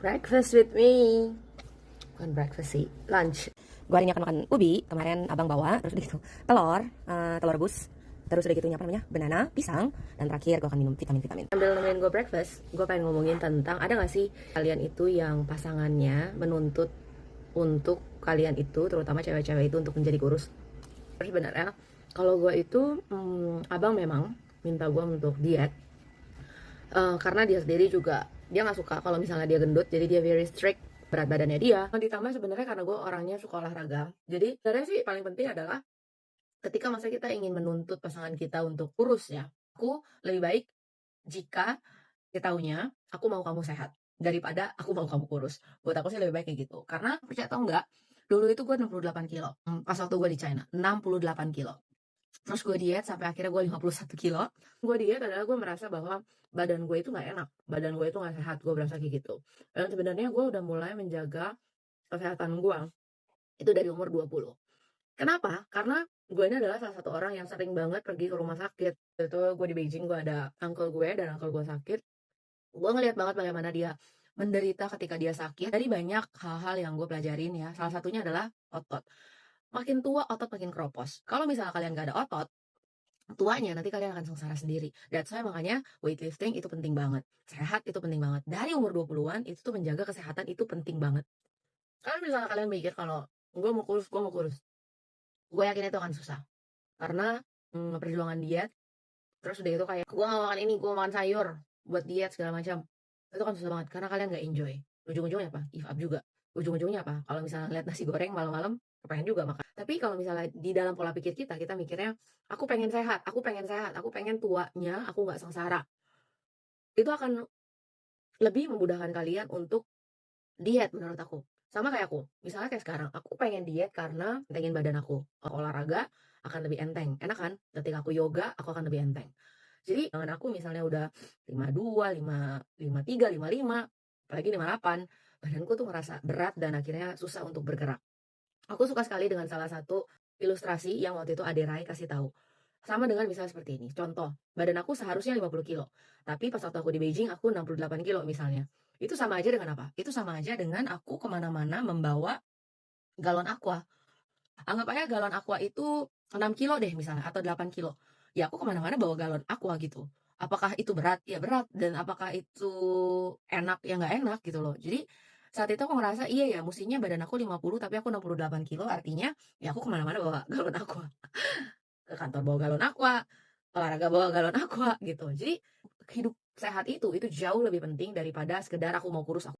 Breakfast with me. Bukan breakfast sih, lunch. Gue hari ini akan makan ubi, kemarin abang bawa, terus udah gitu telur, telur rebus, terus udah gitu banana, pisang, dan terakhir gue akan minum vitamin. Sambil nemenin gue breakfast, gue pengen ngomongin tentang ada gak sih kalian itu yang pasangannya menuntut untuk kalian itu, terutama cewek-cewek itu untuk menjadi kurus. Terus sebenarnya kalau gue itu, abang memang minta gue untuk diet, karena dia sendiri juga dia nggak suka kalau misalnya dia gendut, jadi dia very strict berat badannya dia. Ditambah sebenarnya karena gue orangnya suka olahraga, jadi sebenarnya sih paling penting adalah ketika masa kita ingin menuntut pasangan kita untuk kurus ya, aku lebih baik jika kita taunya aku mau kamu sehat daripada aku mau kamu kurus. Buat aku sih lebih baik kayak gitu, karena percaya atau enggak, dulu itu gue 68 kilo pas waktu gue di China, 68 kilo. Terus gue diet sampai akhirnya gue 51 kilo. Gue diet adalah gue merasa bahwa badan gue itu nggak enak, badan gue itu nggak sehat, gue berasa kayak gitu. Dan sebenarnya gue udah mulai menjaga kesehatan gue itu dari umur 20. Kenapa? Karena gue ini adalah salah satu orang yang sering banget pergi ke rumah sakit. Itu gue di Beijing, gue ada uncle gue dan uncle gue sakit. Gue ngeliat banget bagaimana dia menderita ketika dia sakit. Dari banyak hal-hal yang gue pelajarin ya, salah satunya adalah otot. Makin tua otot makin keropos. Kalau misalnya kalian gak ada otot, tuanya nanti kalian akan sengsara sendiri. That's why makanya weightlifting itu penting banget. Sehat itu penting banget. Dari umur 20-an itu tuh menjaga kesehatan itu penting banget. Kalau misalnya kalian mikir kalau gue mau kurus, gue mau kurus, gue yakin itu akan susah. Karena perjuangan diet, terus udah itu kayak gue gak makan ini, gue makan sayur buat diet segala macam. Itu kan susah banget karena kalian gak enjoy. Ujung-ujungnya apa? Give up juga. Ujung-ujungnya apa? Kalau misalnya lihat nasi goreng malam-malam, kepengen juga makan. Tapi kalau misalnya di dalam pola pikir kita, kita mikirnya, aku pengen sehat, aku pengen sehat, aku pengen tuanya, aku nggak sengsara. Itu akan lebih memudahkan kalian untuk diet menurut aku. Sama kayak aku. Misalnya kayak sekarang, aku pengen diet karena pengen badan aku. Olahraga akan lebih enteng. Enak kan? Ketika aku yoga, aku akan lebih enteng. Jadi dengan aku misalnya udah 52, 53, 55, apalagi 58, badanku tuh merasa berat dan akhirnya susah untuk bergerak. Aku suka sekali dengan salah satu ilustrasi yang waktu itu Ade Rai kasih tahu. Sama dengan misalnya seperti ini. Contoh, badan aku seharusnya 50 kilo. Tapi pas waktu aku di Beijing, aku 68 kilo misalnya. Itu sama aja dengan apa? Itu sama aja dengan aku kemana-mana membawa galon aqua. Anggap aja galon aqua itu 6 kilo deh misalnya, atau 8 kilo. Ya aku kemana-mana bawa galon aqua gitu. Apakah itu berat? Ya berat. Dan apakah itu enak? Ya nggak enak gitu loh. Jadi saat itu aku ngerasa iya ya, mestinya badan aku 50 tapi aku 68 kilo, artinya ya aku kemana-mana bawa galon aqua. Ke kantor bawa galon aqua, olahraga bawa galon aqua gitu. Jadi hidup sehat itu jauh lebih penting daripada sekedar aku mau kurus,